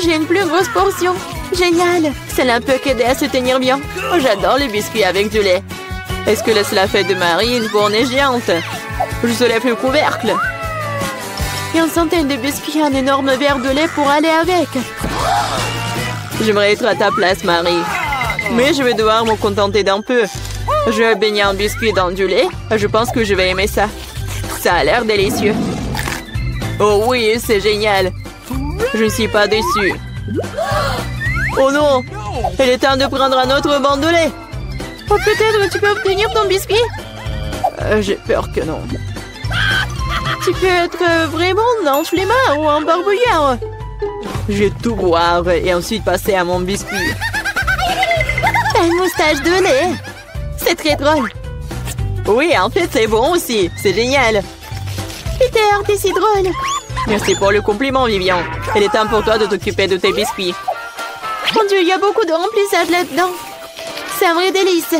J'ai une plus grosse portion. Génial. Cela peut qu'aider à se tenir bien. Oh, j'adore les biscuits avec du lait. Est-ce que cela fait de Marie une fournée géante? Je soulève le couvercle. Et une centaine de biscuits et un énorme verre de lait pour aller avec. J'aimerais être à ta place, Marie. Mais je vais devoir me contenter d'un peu. Je vais baigner un biscuit dans du lait. Je pense que je vais aimer ça. Ça a l'air délicieux. Oh oui, c'est génial. Je ne suis pas déçue. Oh non! Il est temps de prendre un autre banc de lait. Oh, peut-être tu peux obtenir ton biscuit? J'ai peur que non. Tu peux être vraiment un flemmard ou un barbouillard. Je vais tout boire et ensuite passer à mon biscuit. T'as une moustache de lait. C'est très drôle. Oui, en fait, c'est bon aussi. C'est génial. Peter, t'es si drôle. Merci pour le compliment, Vivian. Il est temps pour toi de t'occuper de tes biscuits. Mon Dieu, il y a beaucoup de remplissage là-dedans. C'est un vrai délice.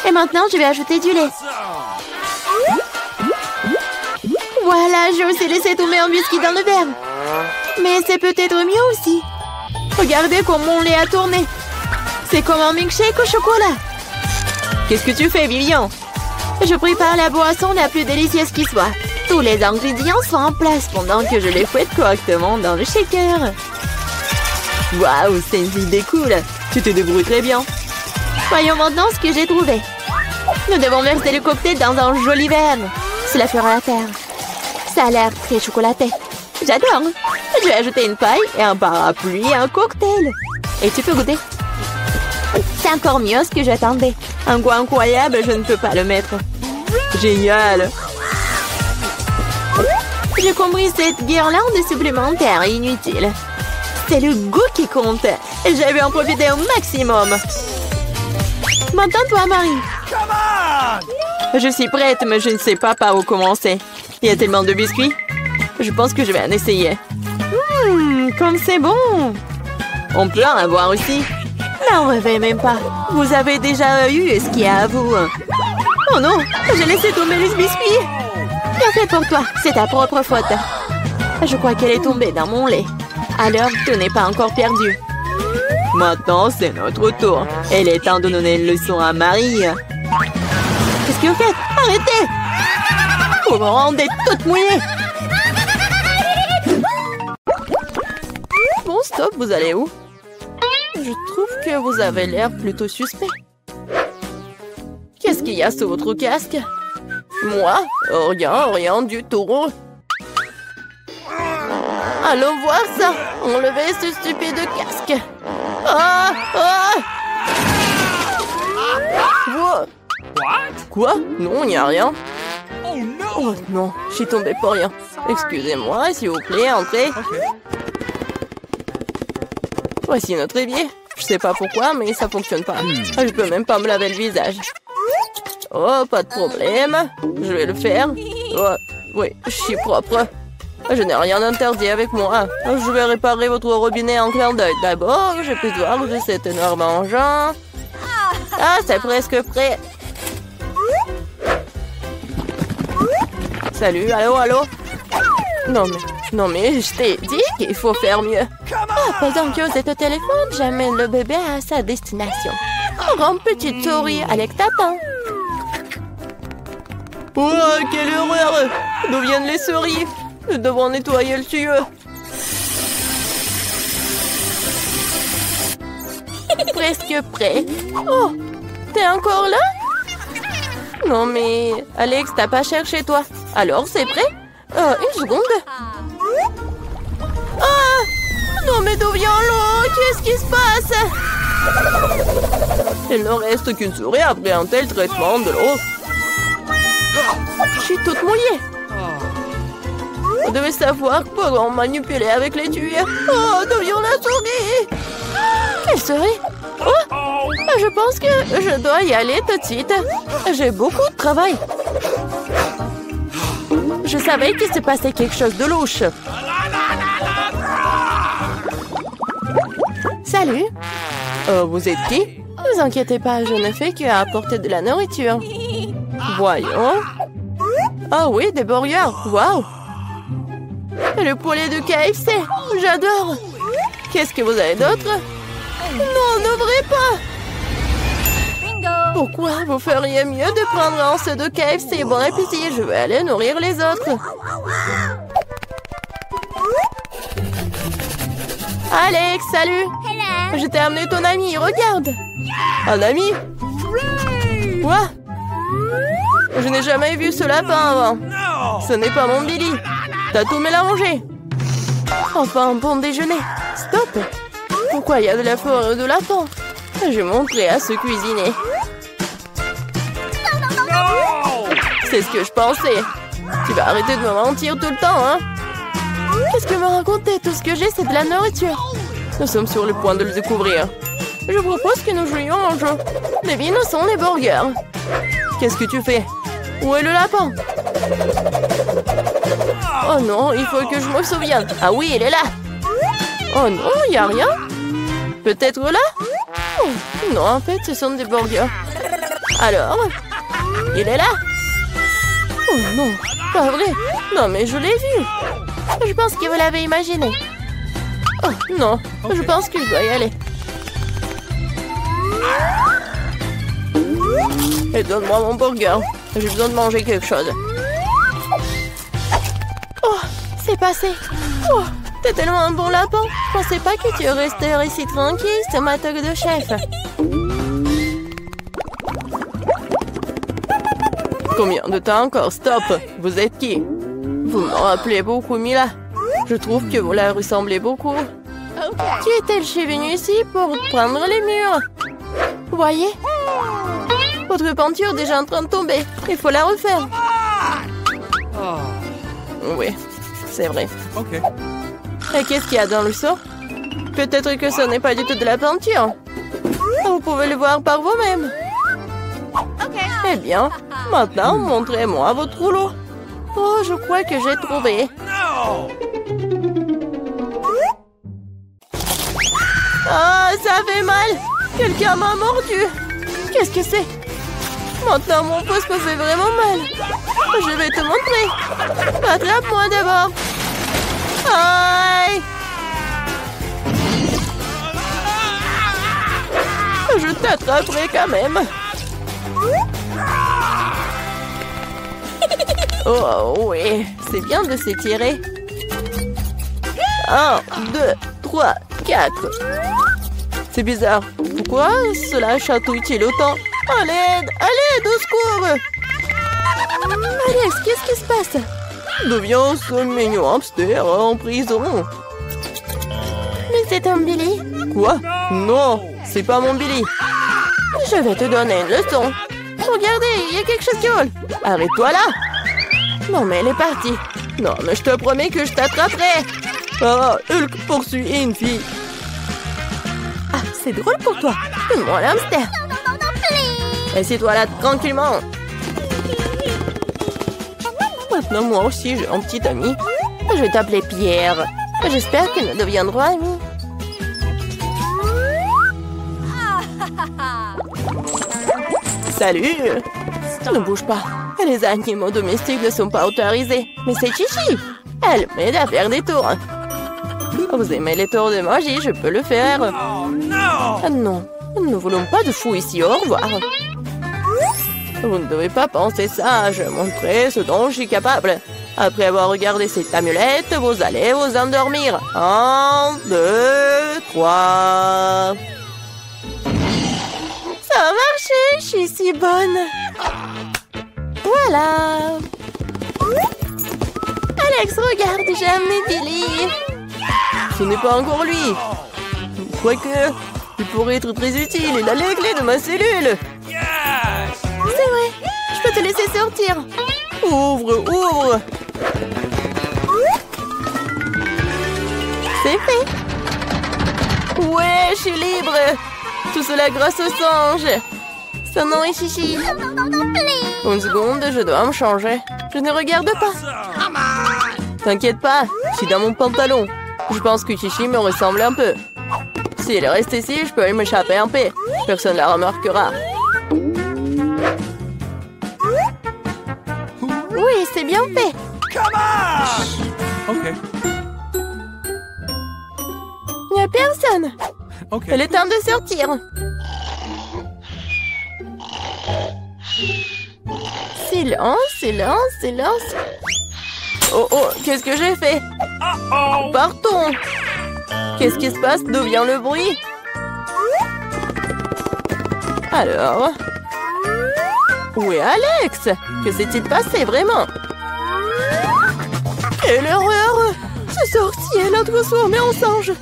Et maintenant, je vais ajouter du lait. Voilà, j'ai aussi laissé tomber un biscuit dans le verre. Mais c'est peut-être mieux aussi. Regardez comme mon lait a tourné. C'est comme un milkshake au chocolat. Qu'est-ce que tu fais, Vivian? Je prépare la boisson la plus délicieuse qui soit. Tous les ingrédients sont en place pendant que je les fouette correctement dans le shaker. Waouh, c'est une idée cool. Tu te débrouilles très bien. Voyons maintenant ce que j'ai trouvé. Nous devons verser le cocktail dans un joli verre. Cela fera l'affaire. Ça a l'air très chocolaté. J'adore. Je vais ajouter une paille et un parapluie et un cocktail. Et tu peux goûter. C'est encore mieux ce que j'attendais. Un goût incroyable, je ne peux pas le mettre. Génial. J'ai compris cette guirlande supplémentaire inutile. C'est le goût qui compte. Et je vais en profiter au maximum. Maintenant, toi, Marie. Je suis prête, mais je ne sais pas par où commencer. Il y a tellement de biscuits. Je pense que je vais en essayer. Comme c'est bon. On peut en avoir aussi. N'en rêvez même pas. Vous avez déjà eu ce qu'il y a à vous. Oh non, j'ai laissé tomber les biscuits. Bien fait pour toi, c'est ta propre faute. Je crois qu'elle est tombée dans mon lait. Alors, tout n'est pas encore perdu. Maintenant, c'est notre tour. Il est temps de donner une leçon à Marie. Qu'est-ce que vous faites? Arrêtez! Vous me rendez toute mouillée. Bon, stop, vous allez où? Je trouve que vous avez l'air plutôt suspect. Qu'est-ce qu'il y a sous votre casque? Moi? Rien du tout. Allons voir ça. Enlevez ce stupide casque. Ah! Quoi? Non, il n'y a rien. Oh non, je suis tombée pour rien. Excusez-moi, s'il vous plaît, entrez. Voici notre évier. Je sais pas pourquoi, mais ça fonctionne pas. Je peux même pas me laver le visage. Oh, pas de problème. Je vais le faire. Oh, oui, je suis propre. Je n'ai rien d'interdit avec moi. Je vais réparer votre robinet en clin d'œil. D'abord, je peux voir de cet énorme engin. Ah, c'est presque prêt. Salut, allô? Non mais, je t'ai dit qu'il faut faire mieux. Pendant que vous êtes au téléphone, j'amène le bébé à sa destination. Oh, grande petite souris, Alex t'attend. Oh, quelle horreur! D'où viennent les souris? Nous devons nettoyer le tuyau. Presque prêt. Oh, t'es encore là? Non mais, Alex, t'as pas cherché toi. Alors, c'est prêt? Une seconde. Ah! Non mais d'où vient l'eau? Qu'est-ce qui se passe? Il ne reste qu'une souris après un tel traitement de l'eau. Je suis toute mouillée. Vous devez savoir comment manipuler avec les tuyaux. Oh, d'où vient la souris? Quelle souris? Oh, je pense que je dois y aller tout de suite. J'ai beaucoup de travail. Je savais qu'il se passait quelque chose de louche. Salut. Vous êtes qui? Ne vous inquiétez pas, je ne fais qu'apporter de la nourriture. Voyons. Ah oui, des burgers. Waouh. Le poulet de KFC. J'adore. Qu'est-ce que vous avez d'autre? Non, n'ouvrez pas. Pourquoi vous feriez mieux de prendre un seau de KFC? Bon appétit, je vais aller nourrir les autres. Alex, salut. Je t'ai amené ton ami, regarde. Un ami? Quoi? Je n'ai jamais vu ce lapin avant. Ce n'est pas mon Billy. T'as tout mélangé. Enfin, un bon déjeuner. Stop. Pourquoi il y a de la forêt de lapin? Je montrerai à se cuisiner. C'est ce que je pensais. Tu vas arrêter de me mentir tout le temps, hein? Qu'est-ce que me raconter? Tout ce que j'ai, c'est de la nourriture. Nous sommes sur le point de le découvrir. Je propose que nous jouions un jeu. Devine où sont les burgers. Qu'est-ce que tu fais? Où est le lapin? Oh non, il faut que je me souvienne. Ah oui, il est là. Oh non, il n'y a rien. Peut-être là? Oh, non, en fait, ce sont des burgers. Alors? Il est là? Oh non, pas vrai. Non, mais je l'ai vu. Je pense que vous l'avez imaginé. Oh non, je pense que je dois y aller. Et donne-moi mon burger. J'ai besoin de manger quelque chose. Oh, c'est passé. Oh, t'es tellement un bon lapin. Je pensais pas que tu resterais ici tranquille, c'est ma toque de chef. Combien de temps encore? Stop. Vous êtes qui? Vous me rappelez beaucoup Mila. Je trouve que vous la ressemblez beaucoup. Qui est-elle? Je suis venue ici pour prendre les murs. Vous voyez? Votre peinture est déjà en train de tomber. Il faut la refaire. Oui, c'est vrai. OK. Et qu'est-ce qu'il y a dans le seau? Peut-être que ce n'est pas du tout de la peinture. Vous pouvez le voir par vous-même. Eh bien, maintenant, montrez-moi votre rouleau. Oh, je crois que j'ai trouvé. Ah, ça fait mal. Quelqu'un m'a mordu. Qu'est-ce que c'est? Maintenant, mon pouce me fait vraiment mal. Je vais te montrer. Attrape-moi d'abord. Aïe! Je t'attraperai quand même. Oh oui, c'est bien de s'étirer. 1, 2, 3, 4. C'est bizarre. Pourquoi cela chatouille-t-il autant? À l'aide! À l'aide! Au secours! Alex, qu'est-ce qui se passe? D'où vient ce mignon hamster en prison? Mais c'est un Billy. Quoi? Non, c'est pas mon Billy. Je vais te donner une leçon. Regardez, il y a quelque chose qui vole. Arrête-toi là. Non, mais elle est partie. Non, mais je te promets que je t'attraperai. Ah, Hulk poursuit une fille. Ah, c'est drôle pour toi. Donne-moi l'hamster. Assieds-toi là tranquillement. Maintenant, moi aussi, j'ai un petit ami. Je vais t'appeler Pierre. J'espère que nous deviendrons amis. Salut. Ne bouge pas. Les animaux domestiques ne sont pas autorisés. Mais c'est Chichi. Elle m'aide à faire des tours. Vous aimez les tours de magie, je peux le faire. Oh no! Ah non, nous ne voulons pas de fou ici, au revoir. Vous ne devez pas penser ça, je montrerai ce dont je suis capable. Après avoir regardé cette amulette, vous allez vous endormir. 1, 2, 3... Ça a marché, je suis si bonne. Voilà. Alex, regarde, j'ai amené Billy. Ce n'est pas encore lui. Quoique, il pourrait être très utile. Il a les clés de ma cellule. Yes! C'est vrai, je peux te laisser sortir. Ouvre, ouvre. C'est fait. Ouais, je suis libre. Tout cela grâce au singe. Son nom est Chichi. Une seconde, je dois me changer. Je ne regarde pas. T'inquiète pas, je suis dans mon pantalon. Je pense que Chichi me ressemble un peu. S'il reste ici, je peux m'échapper en paix. Personne ne la remarquera. Oui, c'est bien fait. Come on! Okay. Il n'y a personne. Okay. Il est temps de sortir. Silence, silence, silence. Oh, oh, qu'est-ce que j'ai fait? Uh-oh! Partons. Qu'est-ce qui se passe? D'où vient le bruit? Alors? Où est Alex? Que s'est-il passé vraiment? Quelle horreur! Ce sorcier l'a transformé en singe.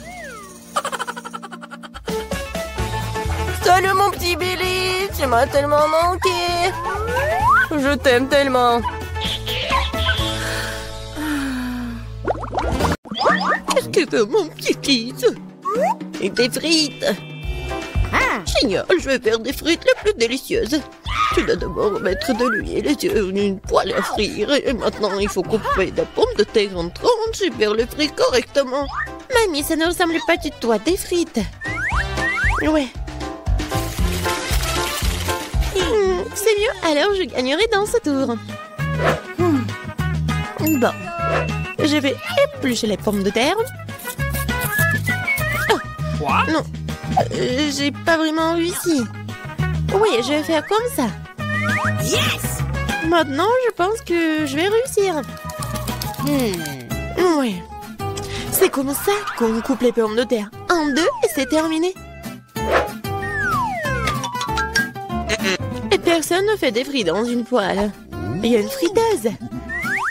Salut mon petit Billy, tu m'as tellement manqué. Je t'aime tellement. Qu'est-ce que veut mon petit fils? Et des frites. Génial, je vais faire des frites les plus délicieuses. Tu dois d'abord mettre de l'huile sur une poêle à frire. Et maintenant, il faut couper la pomme de terre en tranches et faire les frites correctement. Mamie, ça ne ressemble pas du tout à des frites. Ouais. C'est mieux, alors je gagnerai dans ce tour. Bon. Je vais éplucher les pommes de terre. Oh, What? non. J'ai pas vraiment réussi. Oui, je vais faire comme ça. Yes! Maintenant, je pense que je vais réussir. Oui. C'est comme ça qu'on coupe les pommes de terre. 1, 2, et c'est terminé. Et personne ne fait des frites dans une poêle. Il y a une friteuse.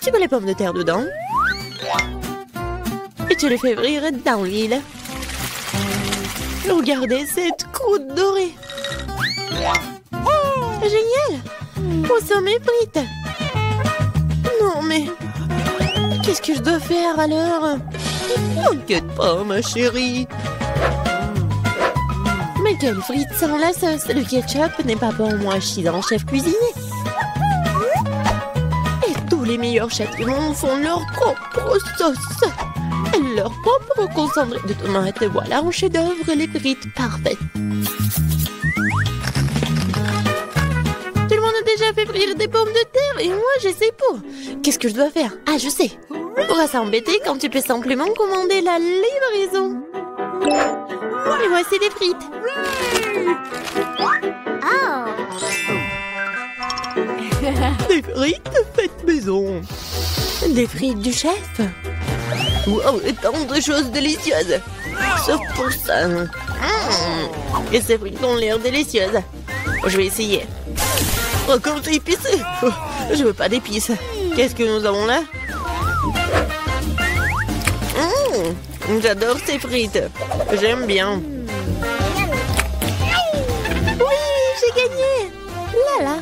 Tu mets les pommes de terre dedans. Et tu les fais frire dans l'huile. Regardez cette croûte dorée. Génial! Où sont mes frites? Non, mais... qu'est-ce que je dois faire alors? T'inquiète pas, ma chérie. Mais quelle frite sans la sauce? Le ketchup n'est pas pour moi, je suis un chef cuisinier. Et tous les meilleurs chefs du monde font leur propre sauce. Et leur propre concentré de tomates. Et voilà un chef-d'œuvre, les frites parfaites. Tout le monde a déjà fait frire des pommes de terre et moi je sais pas. Qu'est-ce que je dois faire? Ah, je sais. Pourquoi s'embêter quand tu peux simplement commander la livraison? Et voici des frites. Des frites faites maison. Des frites du chef. Wow, tant de choses délicieuses. Sauf pour ça. Et ces frites ont l'air délicieuses. Je vais essayer. Oh, comme c'est épicé. Oh, je veux pas d'épices. Qu'est-ce que nous avons là? J'adore ces frites. J'aime bien. Oui, j'ai gagné. Là, là.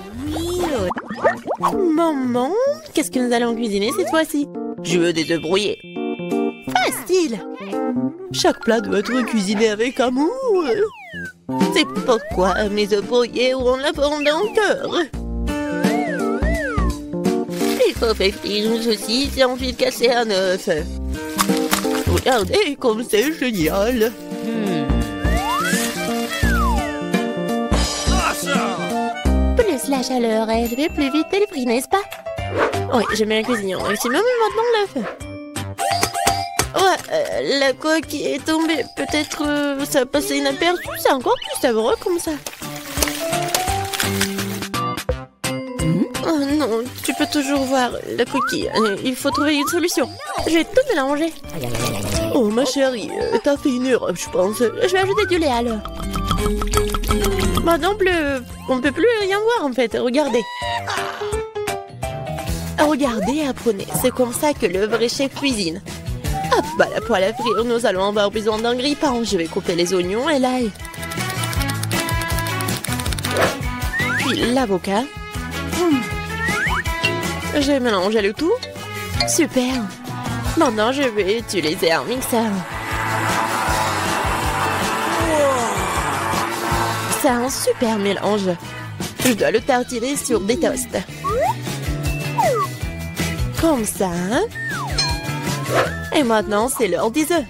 Maman, qu'est-ce que nous allons cuisiner cette fois-ci? Je veux des œufs brouillés. Facile. Chaque plat doit être cuisiné avec amour. C'est pourquoi mes œufs brouillés auront la forme d'un cœur. Il faut faire frire une saucisse et ensuite casser un œuf. Regardez comme c'est génial. Awesome! la chaleur, elle fait plus vite et le prix, n'est-ce pas? Oui, j'aime bien cuisiner au maximum et maintenant l'œuf. Ouais, la coque est tombée. Peut-être ça a passé inaperçu. C'est encore plus savoureux comme ça. Oh non, tu peux toujours voir la coquille. Il faut trouver une solution. Je vais tout mélanger. Oh ma chérie, t'as fait une erreur, je pense. Je vais ajouter du lait alors. Maintenant, on ne peut plus rien voir en fait. Regardez. Regardez et apprenez. C'est comme ça que le vrai chef cuisine. Hop, bah la poêle à frire, nous allons avoir besoin d'un grille-pain. Je vais couper les oignons et l'ail. Puis l'avocat. Je mélange le tout. Super. Maintenant, je vais utiliser un mixeur. C'est un super mélange. Je dois le tartiner sur des toasts. Comme ça. Et maintenant, c'est l'heure des œufs.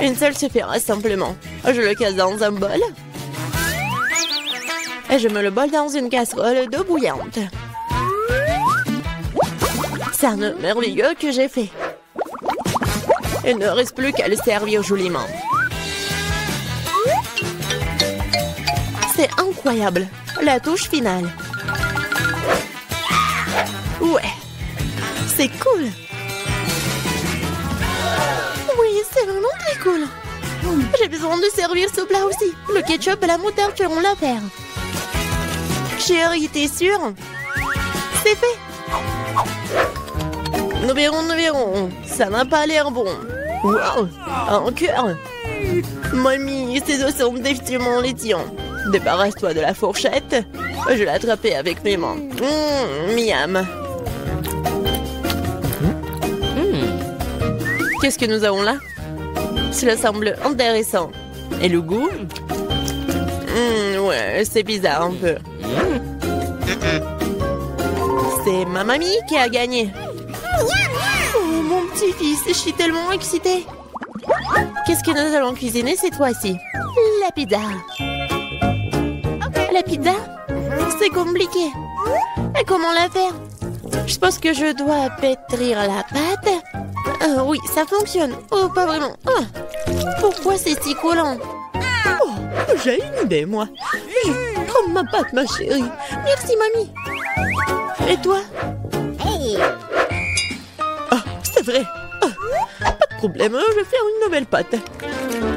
Une seule suffira simplement. Je le casse dans un bol. Et je mets le bol dans une casserole d'eau bouillante. C'est un œuf merveilleux que j'ai fait. Il ne reste plus qu'à le servir joliment. C'est incroyable. La touche finale. Ouais. C'est cool. Oui, c'est vraiment très cool. J'ai besoin de servir ce plat aussi. Le ketchup et la moutarde feront l'affaire. Chérie, t'es sûre? C'est fait. Nous verrons. Ça n'a pas l'air bon. Wow, un cœur. Mamie, ces os sont définitivement laitillants. Débarrasse-toi de la fourchette. Je l'ai attrapée avec mes mains. Miam. Qu'est-ce que nous avons là? Cela semble intéressant. Et le goût? Ouais, c'est bizarre un peu. C'est ma mamie qui a gagné. Oh, mon petit-fils, je suis tellement excitée. Qu'est-ce que nous allons cuisiner cette fois-ci? La pizza. La pizza? C'est compliqué. Et comment la faire? Je pense que je dois pétrir la pâte. Oui, ça fonctionne. Oh, pas vraiment. Oh, pourquoi c'est si collant? Oh, j'ai une idée, moi. Prends ma pâte, ma chérie. Merci, mamie. Et toi? Ah, c'est vrai. Pas de problème, je vais faire une nouvelle pâte.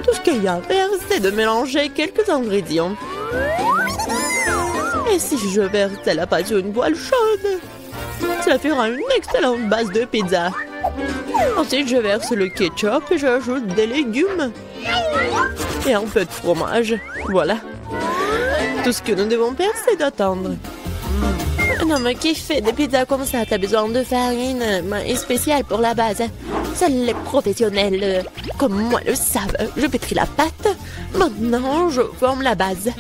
Tout ce qu'il y a à faire, c'est de mélanger quelques ingrédients. Et si je verse la pâte sur une poêle chaude, cela fera une excellente base de pizza. Ensuite, je verse le ketchup et j'ajoute des légumes. Et un peu de fromage. Voilà. Tout ce que nous devons faire, c'est d'attendre. Non, mais qui fait des pizzas comme ça? T'as besoin de farine spéciale pour la base. Seuls les professionnels comme moi le savent. Je pétris la pâte. Maintenant, je forme la base.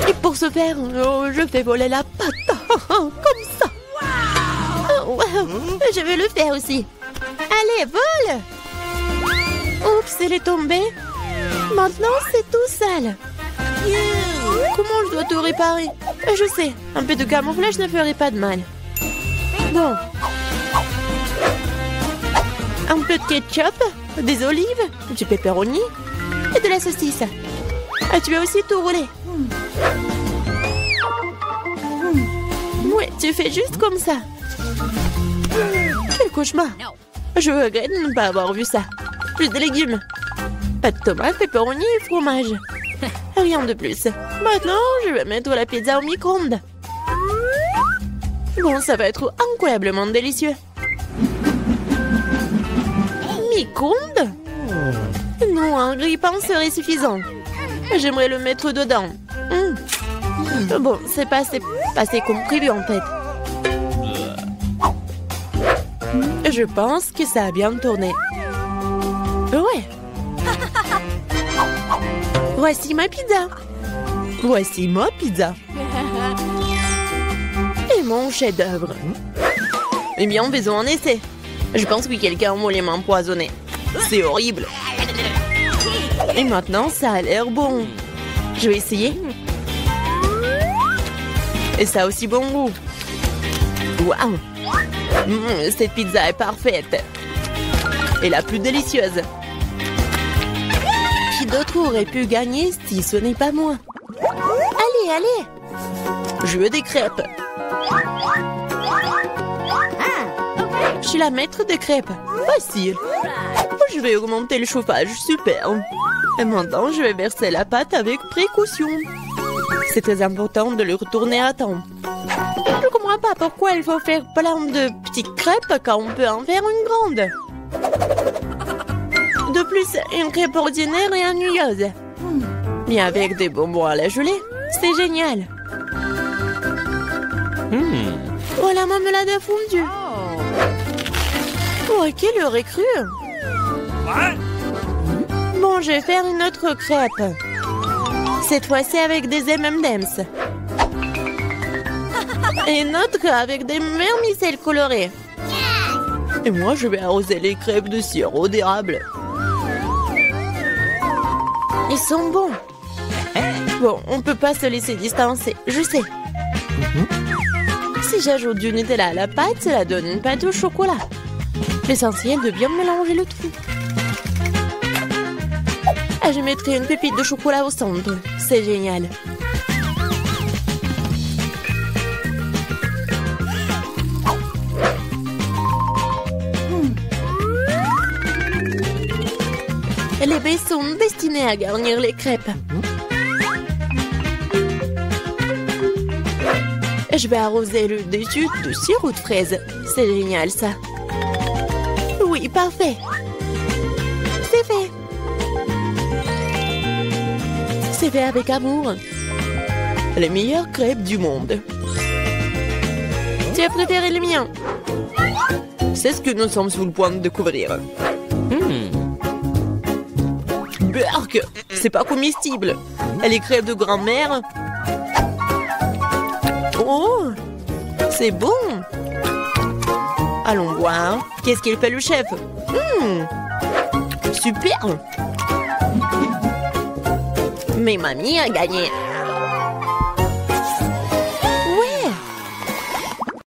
Et pour ce faire, je fais voler la pâte. Comme ça. Oh, wow. Je vais le faire aussi. Allez, vole! Oups, elle est tombée. Maintenant, c'est tout sale. Comment je dois tout réparer? Je sais, un peu de camouflage ne ferait pas de mal. Bon. Un peu de ketchup, des olives, du pepperoni et de la saucisse. Ah, tu vas aussi tout rouler. Ouais, tu fais juste comme ça. Quel cauchemar. Je regrette de ne pas avoir vu ça. Plus de légumes. Pas de tomates, pepperoni et fromage. Rien de plus. Maintenant, je vais mettre la pizza au micro-ondes. Bon, ça va être incroyablement délicieux. Micro-ondes? Non, un grille-pain serait suffisant. J'aimerais le mettre dedans. Bon, c'est pas assez comme prévu en fait. Je pense que ça a bien tourné. Ouais. Voici ma pizza. Voici ma pizza. Et mon chef-d'œuvre. Eh bien, faisons un essai. Je pense que quelqu'un voulait m'empoisonner. C'est horrible. Et maintenant, ça a l'air bon. Je vais essayer. Et ça a aussi bon goût. Waouh! Cette pizza est parfaite. Et la plus délicieuse. Qui d'autre aurait pu gagner si ce n'est pas moi? Allez, allez! Je veux des crêpes. Je suis la maître des crêpes. Facile. Je vais augmenter le chauffage. Super. Et maintenant, je vais verser la pâte avec précaution. C'est très important de le retourner à temps. Je ne comprends pas pourquoi il faut faire plein de petites crêpes quand on peut en faire une grande. De plus, une crêpe ordinaire et ennuyeuse. Mais avec des bonbons à la gelée, c'est génial. Oh, la marmelade a fondu. Oh, qui l'aurait cru? Bon, je vais faire une autre crêpe. Cette fois-ci avec des M&M's. Et une autre avec des vermicelles colorées. Et moi, je vais arroser les crêpes de sirop d'érable. Ils sont bons. Bon, on peut pas se laisser distancer, je sais. Si j'ajoute du Nutella à la pâte, cela donne une pâte au chocolat. L'essentiel de bien mélanger le tout. Et je mettrai une pépite de chocolat au centre. C'est génial. Les baies sont destinées à garnir les crêpes. Je vais arroser le dessus de sirop de fraise. C'est génial, ça. Oui, parfait. C'est fait. C'est fait avec amour. Les meilleures crêpes du monde. Tu as préféré les miens? C'est ce que nous sommes sur le point de découvrir. Berk, c'est pas comestible. Les crêpes de grand-mère. Oh, c'est bon. Allons voir. Qu'est-ce qu'il fait le chef? Super. Mais mamie a gagné.